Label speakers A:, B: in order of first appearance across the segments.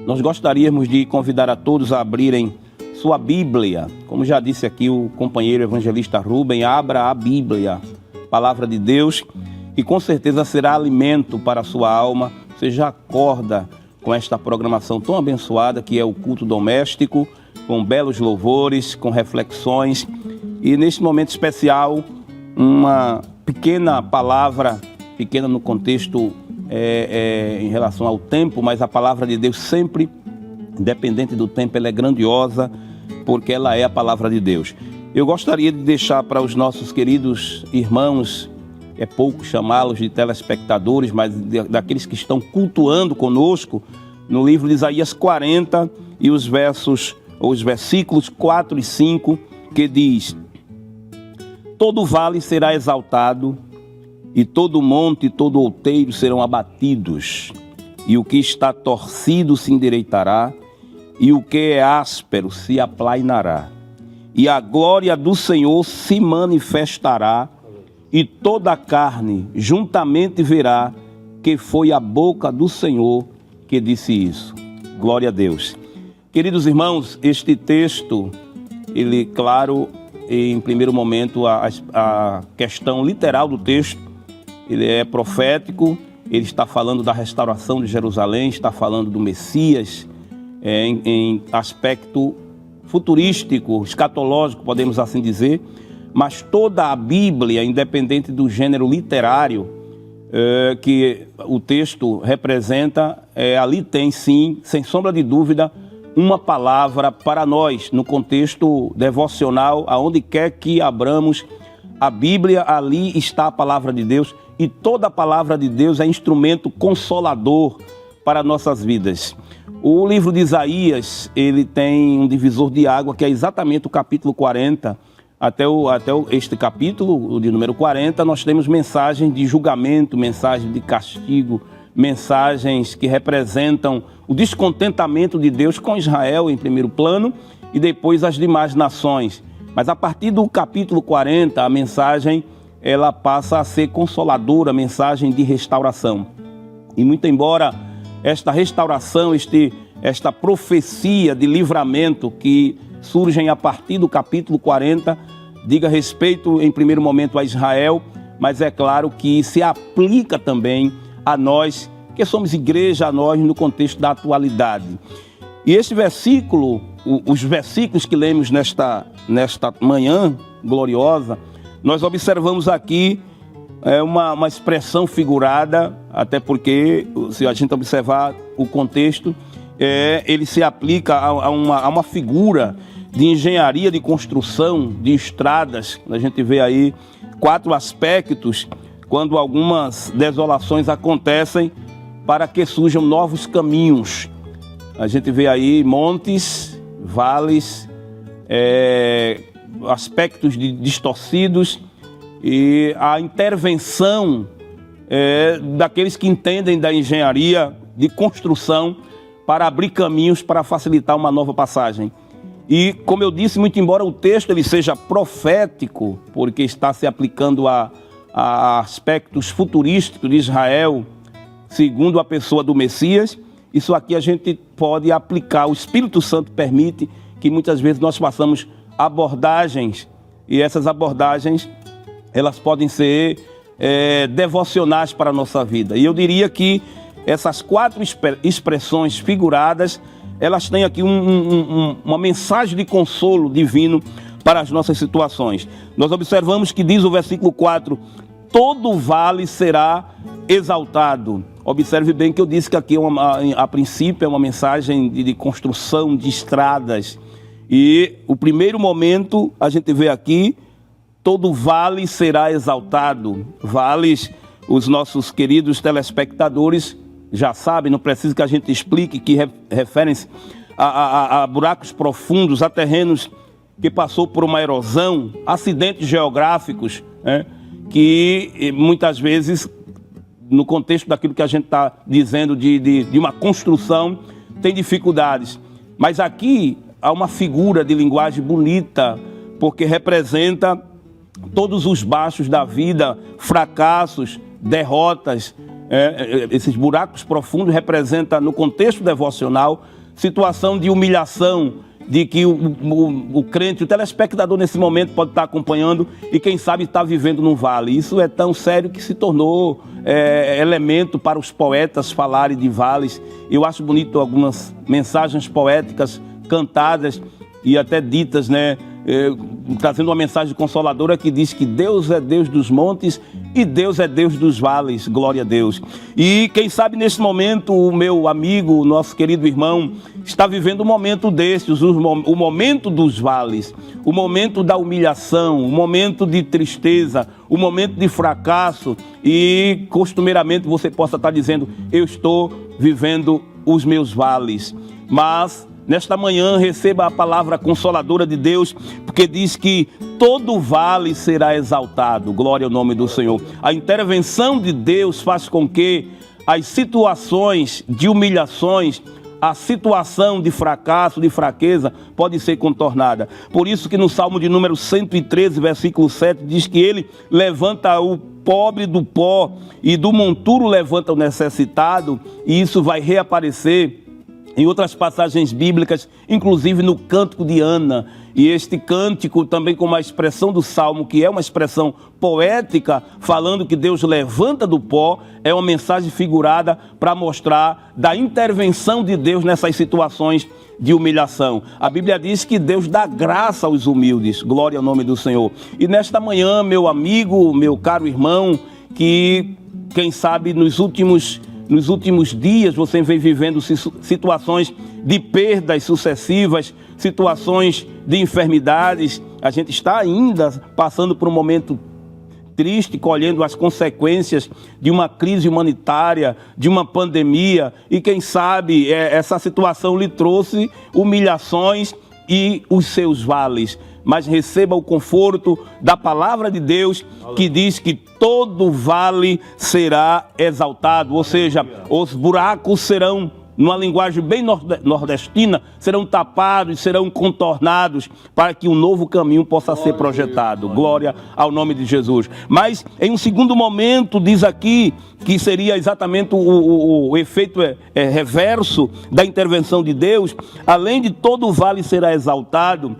A: nós gostaríamos de convidar a todos a abrirem sua Bíblia. Como já disse aqui o companheiro evangelista Rubem, abra a Bíblia, palavra de Deus, que com certeza será alimento para a sua alma. Você já acorda com esta programação tão abençoada que é o culto doméstico, com belos louvores, com reflexões. E neste momento especial, uma pequena palavra, pequena no contexto em relação ao tempo, mas a palavra de Deus sempre, independente do tempo, ela é grandiosa, porque ela é a palavra de Deus. Eu gostaria de deixar para os nossos queridos irmãos, é pouco chamá-los de telespectadores, mas daqueles que estão cultuando conosco, no livro de Isaías 40 e os versículos 4 e 5, que diz: todo vale será exaltado, e todo monte e todo outeiro serão abatidos, e o que está torcido se endireitará, e o que é áspero se aplainará. E a glória do Senhor se manifestará, e toda a carne juntamente verá que foi a boca do Senhor que disse isso. Glória a Deus. Queridos irmãos, este texto, ele, claro, em primeiro momento, a questão literal do texto, ele é profético, ele está falando da restauração de Jerusalém, está falando do Messias, em aspecto futurístico, escatológico, podemos assim dizer, mas toda a Bíblia, independente do gênero literário que o texto representa, ali tem sim, sem sombra de dúvida, uma palavra para nós, no contexto devocional, aonde quer que abramos a Bíblia, ali está a palavra de Deus, e toda a palavra de Deus é instrumento consolador para nossas vidas. O livro de Isaías, ele tem um divisor de água, que é exatamente o capítulo 40, até este capítulo, o de número 40, nós temos mensagens de julgamento, mensagens de castigo, mensagens que representam o descontentamento de Deus com Israel em primeiro plano e depois as demais nações. Mas a partir do capítulo 40, a mensagem ela passa a ser consoladora, mensagem de restauração. E muito embora esta restauração, esta profecia de livramento que surgem a partir do capítulo 40, diga respeito em primeiro momento a Israel, mas é claro que se aplica também a nós, que somos igreja, a nós no contexto da atualidade. E esse versículo, os versículos que lemos nesta manhã gloriosa, nós observamos aqui uma expressão figurada, até porque, se a gente observar o contexto, ele se aplica a uma figura de engenharia de construção de estradas. A gente vê aí 4 aspectos quando algumas desolações acontecem para que surjam novos caminhos. A gente vê aí montes, vales, aspectos distorcidos e a intervenção daqueles que entendem da engenharia de construção para abrir caminhos para facilitar uma nova passagem. E, como eu disse, muito embora o texto ele seja profético, porque está se aplicando a aspectos futurísticos de Israel, segundo a pessoa do Messias, isso aqui a gente pode aplicar. O Espírito Santo permite que muitas vezes nós façamos abordagens, e essas abordagens elas podem ser devocionais para a nossa vida. E eu diria que essas 4 expressões figuradas, elas têm aqui uma mensagem de consolo divino para as nossas situações. Nós observamos que diz o versículo 4, todo vale será exaltado. Observe bem que eu disse que aqui a princípio é uma mensagem de construção de estradas. E o primeiro momento a gente vê aqui, todo vale será exaltado. Vales, os nossos queridos telespectadores já sabem, não precisa que a gente explique, que referem-se a buracos profundos, a terrenos que passou por uma erosão, acidentes geográficos, que muitas vezes, no contexto daquilo que a gente está dizendo de uma construção, tem dificuldades. Mas aqui há uma figura de linguagem bonita, porque representa todos os baixos da vida, fracassos, derrotas, esses buracos profundos representam, no contexto devocional, situação de humilhação, de que o crente, o telespectador nesse momento pode estar acompanhando e quem sabe está vivendo num vale. Isso é tão sério que se tornou elemento para os poetas falarem de vales. Eu acho bonito algumas mensagens poéticas cantadas e até ditas, né? Trazendo uma mensagem consoladora que diz que Deus é Deus dos montes e Deus é Deus dos vales, glória a Deus. E quem sabe nesse momento o meu amigo, nosso querido irmão, está vivendo um momento desses, o momento dos vales, o momento da humilhação, o momento de tristeza, o momento de fracasso, e costumeiramente você possa estar dizendo: eu estou vivendo os meus vales. Mas nesta manhã receba a palavra consoladora de Deus, porque diz que todo vale será exaltado. Glória ao nome do Senhor. A intervenção de Deus faz com que as situações de humilhações, a situação de fracasso, de fraqueza, pode ser contornada. Por isso que no Salmo de número 113, versículo 7, diz que ele levanta o pobre do pó e do monturo levanta o necessitado, e isso vai reaparecer em outras passagens bíblicas, inclusive no Cântico de Ana. E este cântico também com uma expressão do Salmo, que é uma expressão poética, falando que Deus levanta do pó, é uma mensagem figurada para mostrar da intervenção de Deus nessas situações de humilhação. A Bíblia diz que Deus dá graça aos humildes, glória ao nome do Senhor. E nesta manhã, meu amigo, meu caro irmão, que quem sabe nos últimos dias você vem vivendo situações de perdas sucessivas, situações de enfermidades. A gente está ainda passando por um momento triste, colhendo as consequências de uma crise humanitária, de uma pandemia. E quem sabe essa situação lhe trouxe humilhações e os seus vales. Mas receba o conforto da palavra de Deus, que diz que todo vale será exaltado, ou seja, os buracos serão, numa linguagem bem nordestina, serão tapados, serão contornados, para que um novo caminho possa ser projetado. Glória ao nome de Jesus. Mas em um segundo momento, diz aqui, que seria exatamente o efeito reverso da intervenção de Deus, além de todo vale será exaltado,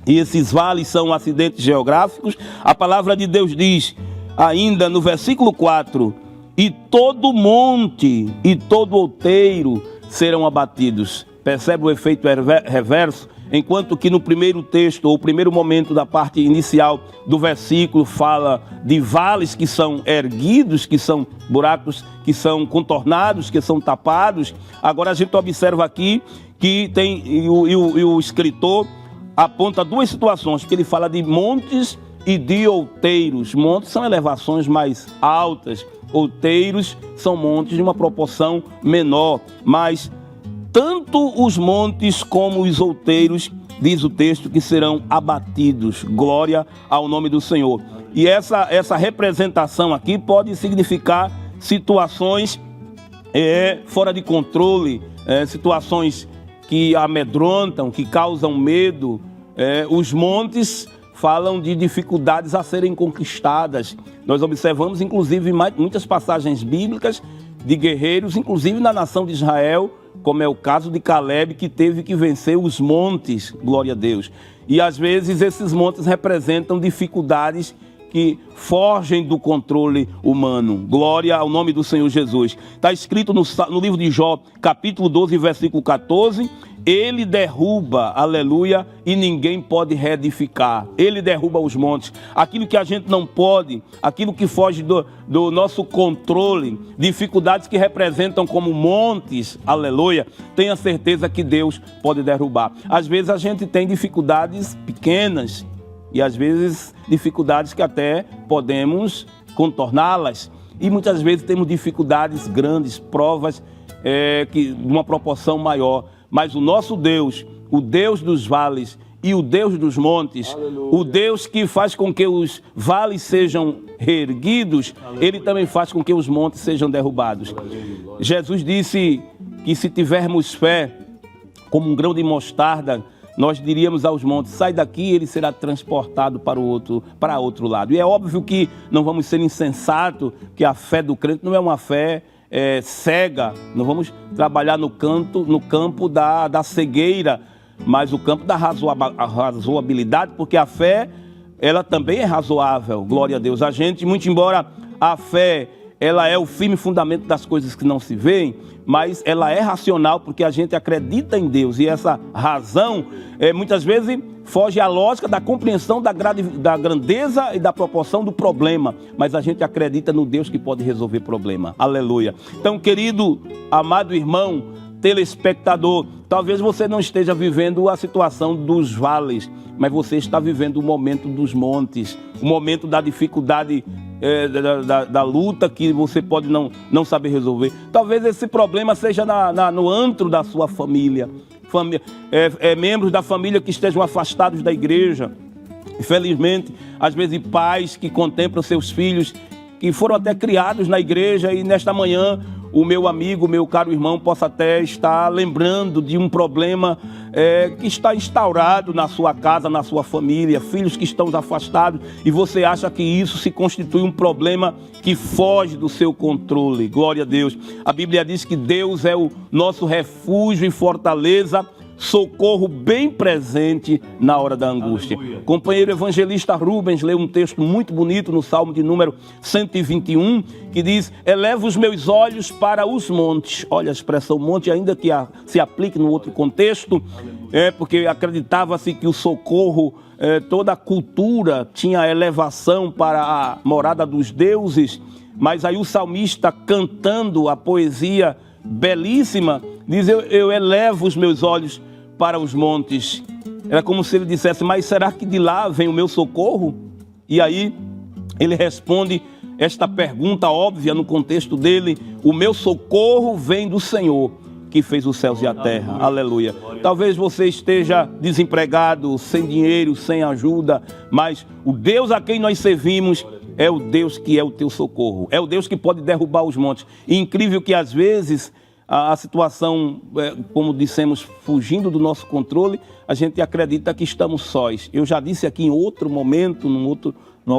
A: e esses vales são acidentes geográficos, a palavra de Deus diz, ainda no versículo 4, e todo monte e todo outeiro serão abatidos. Percebe o efeito reverso? Enquanto que no primeiro texto, ou primeiro momento da parte inicial do versículo, fala de vales que são erguidos, que são buracos que são contornados, que são tapados. Agora a gente observa aqui que tem, e o escritor aponta duas situações, que ele fala de montes e de outeiros. Montes são elevações mais altas, outeiros são montes de uma proporção menor, mas tanto os montes como os outeiros, diz o texto, que serão abatidos. Glória ao nome do Senhor. E essa representação aqui pode significar situações fora de controle, situações que amedrontam, que causam medo. Os montes falam de dificuldades a serem conquistadas. Nós observamos, inclusive, muitas passagens bíblicas de guerreiros, inclusive na nação de Israel, como é o caso de Caleb, que teve que vencer os montes, glória a Deus. E às vezes esses montes representam dificuldades que fogem do controle humano. Glória ao nome do Senhor Jesus. Está escrito no livro de Jó, capítulo 12, versículo 14, ele derruba, aleluia, e ninguém pode reedificar. Ele derruba os montes. Aquilo que a gente não pode, aquilo que foge do nosso controle, dificuldades que representam como montes, aleluia, tenha certeza que Deus pode derrubar. Às vezes a gente tem dificuldades pequenas, e às vezes dificuldades que até podemos contorná-las. E muitas vezes temos dificuldades grandes, provas de uma proporção maior. Mas o nosso Deus, o Deus dos vales e o Deus dos montes, aleluia, o Deus que faz com que os vales sejam reerguidos, aleluia, ele também faz com que os montes sejam derrubados. Aleluia. Jesus disse que se tivermos fé como um grão de mostarda, nós diríamos aos montes, sai daqui, ele será transportado para outro lado. E é óbvio que não vamos ser insensatos, que a fé do crente não é uma fé cega, não vamos trabalhar no campo da cegueira, mas o campo da razoabilidade, porque a fé, ela também é razoável, glória a Deus. A gente, muito embora a fé, ela é o firme fundamento das coisas que não se veem, mas ela é racional porque a gente acredita em Deus, e essa razão muitas vezes foge à lógica da compreensão da grandeza e da proporção do problema, mas a gente acredita no Deus que pode resolver problema. Aleluia. Então, querido, amado irmão, telespectador, talvez você não esteja vivendo a situação dos vales, mas você está vivendo o momento dos montes, o momento da dificuldade, da luta que você pode não saber resolver. Talvez esse problema seja no antro da sua família, membros da família que estejam afastados da igreja. Infelizmente, às vezes pais que contemplam seus filhos que foram até criados na igreja, e nesta manhã o meu amigo, meu caro irmão, possa até estar lembrando de um problema que está instaurado na sua casa, na sua família, filhos que estão afastados, e você acha que isso se constitui um problema que foge do seu controle. Glória a Deus. A Bíblia diz que Deus é o nosso refúgio e fortaleza, socorro bem presente na hora da angústia. Aleluia. Companheiro evangelista Rubens leu um texto muito bonito no Salmo de número 121, que diz: eleva os meus olhos para os montes. Olha a expressão monte, ainda que se aplique no outro contexto, porque acreditava-se que o socorro, toda a cultura tinha elevação para a morada dos deuses, mas aí o salmista, cantando a poesia belíssima, diz: eu elevo os meus olhos para os montes. Era como se ele dissesse: mas será que de lá vem o meu socorro? E aí ele responde esta pergunta óbvia no contexto dele: o meu socorro vem do Senhor, que fez os céus e a terra. Aleluia. Talvez você esteja desempregado, sem dinheiro, sem ajuda, mas o Deus a quem nós servimos é o Deus que é o teu socorro, é o Deus que pode derrubar os montes. E incrível que às vezes a situação, como dissemos, fugindo do nosso controle, a gente acredita que estamos sós. Eu já disse aqui em outro momento, no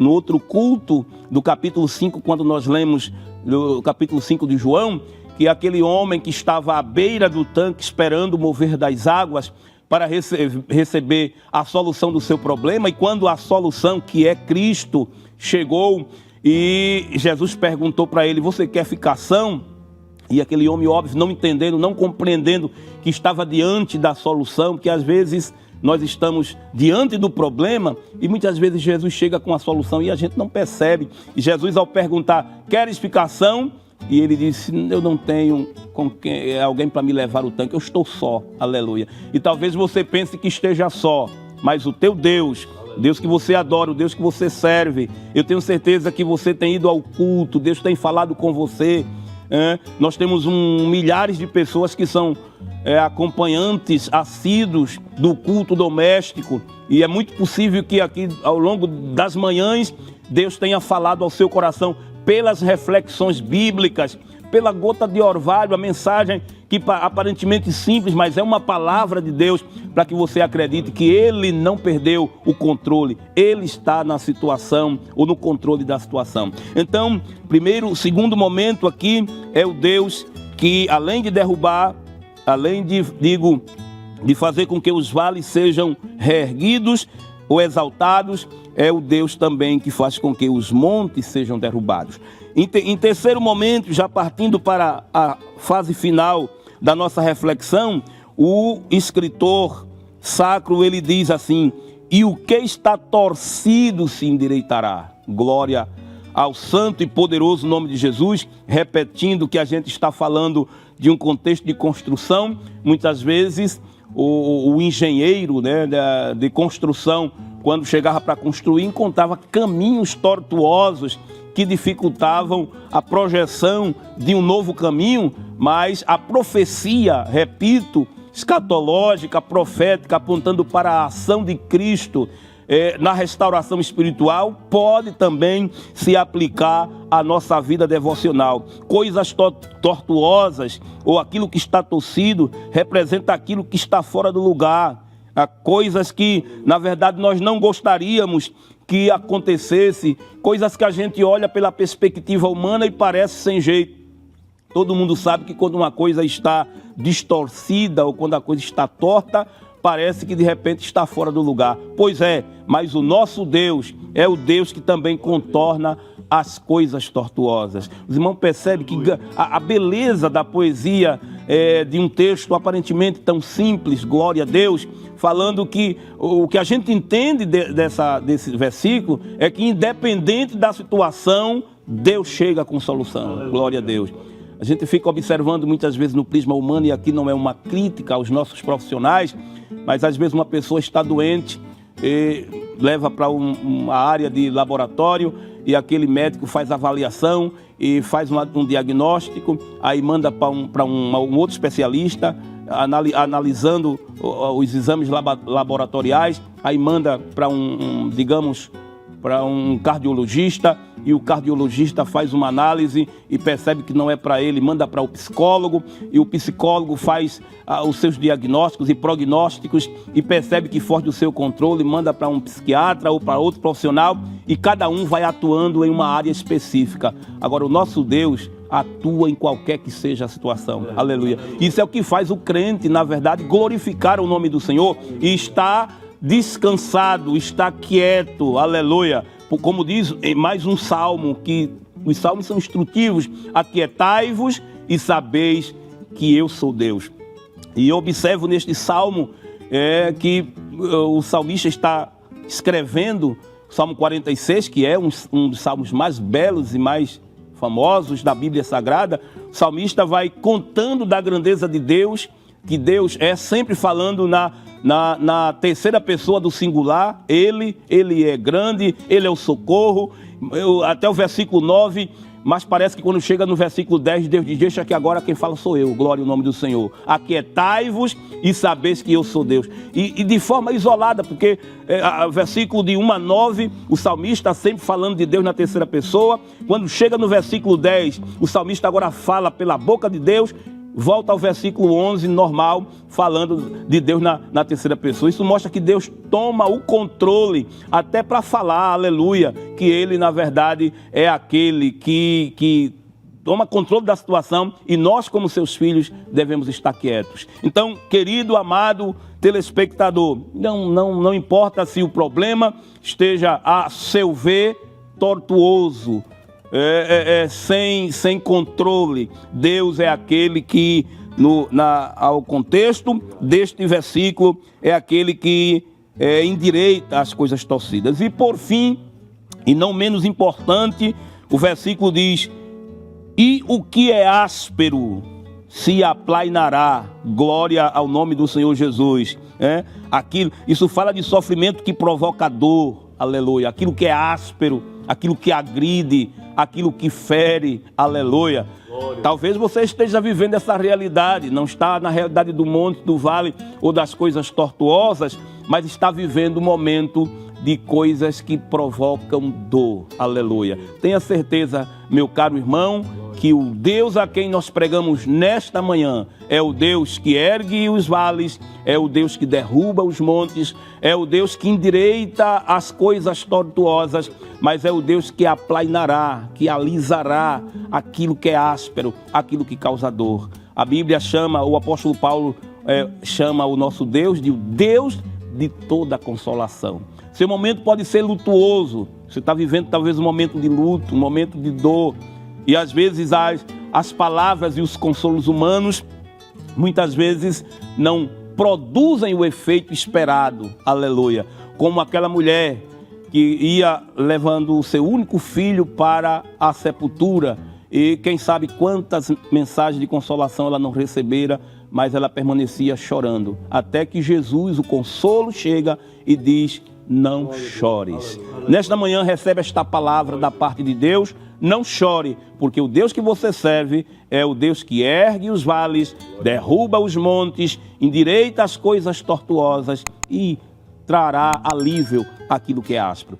A: outro culto do capítulo 5, quando nós lemos o capítulo 5 de João, que aquele homem que estava à beira do tanque esperando o mover das águas para receber a solução do seu problema, e quando a solução, que é Cristo, chegou e Jesus perguntou para ele: você quer ficar são? E aquele homem, óbvio, não entendendo, não compreendendo que estava diante da solução, que às vezes nós estamos diante do problema e muitas vezes Jesus chega com a solução e a gente não percebe. E Jesus, ao perguntar: queres ficar são? E ele disse: eu não tenho alguém para me levar o tanque, eu estou só. Aleluia. E talvez você pense que esteja só, mas o teu Deus, Deus que você adora, o Deus que você serve, eu tenho certeza que você tem ido ao culto, Deus tem falado com você. Nós temos milhares de pessoas que são acompanhantes assíduos do culto doméstico, e é muito possível que aqui ao longo das manhãs Deus tenha falado ao seu coração pelas reflexões bíblicas, pela gota de orvalho, a mensagem que aparentemente simples, mas é uma palavra de Deus para que você acredite que Ele não perdeu o controle, Ele está na situação ou no controle da situação. Então, segundo momento aqui é o Deus que, além de derrubar, além de fazer com que os vales sejam reerguidos ou exaltados, é o Deus também que faz com que os montes sejam derrubados. Em terceiro momento, já partindo para a fase final da nossa reflexão, o escritor sacro, ele diz assim: e o que está torcido se endireitará. Glória ao santo e poderoso nome de Jesus, repetindo que a gente está falando de um contexto de construção. Muitas vezes o engenheiro, de construção, quando chegava para construir, encontrava caminhos tortuosos que dificultavam a projeção de um novo caminho, mas a profecia, repito, escatológica, profética, apontando para a ação de Cristo, na restauração espiritual, pode também se aplicar à nossa vida devocional. Coisas tortuosas ou aquilo que está torcido representa aquilo que está fora do lugar. Há coisas que, na verdade, nós não gostaríamos que acontecesse, coisas que a gente olha pela perspectiva humana e parece sem jeito. Todo mundo sabe que quando uma coisa está distorcida ou quando a coisa está torta, parece que de repente está fora do lugar. Pois é, mas o nosso Deus é o Deus que também contorna as coisas tortuosas. Os irmãos percebem que a beleza da poesia de um texto aparentemente tão simples, glória a Deus, falando que o que a gente entende desse versículo é que independente da situação, Deus chega com solução. Glória a Deus. A gente fica observando muitas vezes no prisma humano, e aqui não é uma crítica aos nossos profissionais, mas às vezes uma pessoa está doente, e leva para uma área de laboratório e aquele médico faz avaliação e faz um diagnóstico, aí manda para um outro especialista, analisando os exames laboratoriais, aí manda para para um cardiologista, e o cardiologista faz uma análise e percebe que não é para ele, manda para o psicólogo, e o psicólogo faz os seus diagnósticos e prognósticos e percebe que foge do seu controle, manda para um psiquiatra ou para outro profissional, e cada um vai atuando em uma área específica. Agora, o nosso Deus atua em qualquer que seja a situação. Aleluia. Isso é o que faz o crente, na verdade, glorificar o nome do Senhor e estar descansado, está quieto, aleluia. Como diz em mais um salmo, que os salmos são instrutivos: aquietai-vos e sabeis que eu sou Deus. E eu observo neste salmo que o salmista está escrevendo, Salmo 46, que é um dos salmos mais belos e mais famosos da Bíblia Sagrada. O salmista vai contando da grandeza de Deus, que Deus é sempre falando na terceira pessoa do singular. Ele é grande, Ele é o socorro, até o versículo 9, mas parece que quando chega no versículo 10, Deus diz: deixa que agora quem fala sou eu, glória ao nome do Senhor. Aquietai-vos e sabeis que eu sou Deus. E de forma isolada, porque versículo de 1 a 9, o salmista sempre falando de Deus na terceira pessoa. Quando chega no versículo 10, o salmista agora fala pela boca de Deus. Volta ao versículo 11, normal, falando de Deus na terceira pessoa. Isso mostra que Deus toma o controle até para falar, aleluia, que Ele, na verdade, é aquele que toma controle da situação, e nós, como seus filhos, devemos estar quietos. Então, querido, amado telespectador, não importa se o problema esteja a seu ver tortuoso, sem controle, Deus é aquele que, ao contexto deste versículo, é aquele que endireita as coisas torcidas. E por fim, e não menos importante, o versículo diz: e o que é áspero se aplainará. Glória ao nome do Senhor Jesus. Isso fala de sofrimento que provoca dor, aleluia. Aquilo que é áspero, aquilo que agride, aquilo que fere, aleluia. Glória. Talvez você esteja vivendo essa realidade, não está na realidade do monte, do vale ou das coisas tortuosas, mas está vivendo um momento de coisas que provocam dor, aleluia. Tenha certeza, meu caro irmão, que o Deus a quem nós pregamos nesta manhã é o Deus que ergue os vales, é o Deus que derruba os montes, é o Deus que endireita as coisas tortuosas, mas é o Deus que aplainará, que alisará aquilo que é áspero, aquilo que causa dor. A Bíblia chama, o apóstolo Paulo chama o nosso Deus de o Deus de toda consolação. Seu momento pode ser lutuoso, você está vivendo talvez um momento de luto, um momento de dor, e às vezes as palavras e os consolos humanos muitas vezes não produzem o efeito esperado, aleluia. Como aquela mulher que ia levando o seu único filho para a sepultura, e quem sabe quantas mensagens de consolação ela não recebera, mas ela permanecia chorando, até que Jesus, o consolo, chega e diz: não chores. Nesta manhã recebe esta palavra da parte de Deus: não chore, porque o Deus que você serve é o Deus que ergue os vales, derruba os montes, endireita as coisas tortuosas e trará alívio àquilo que é áspero.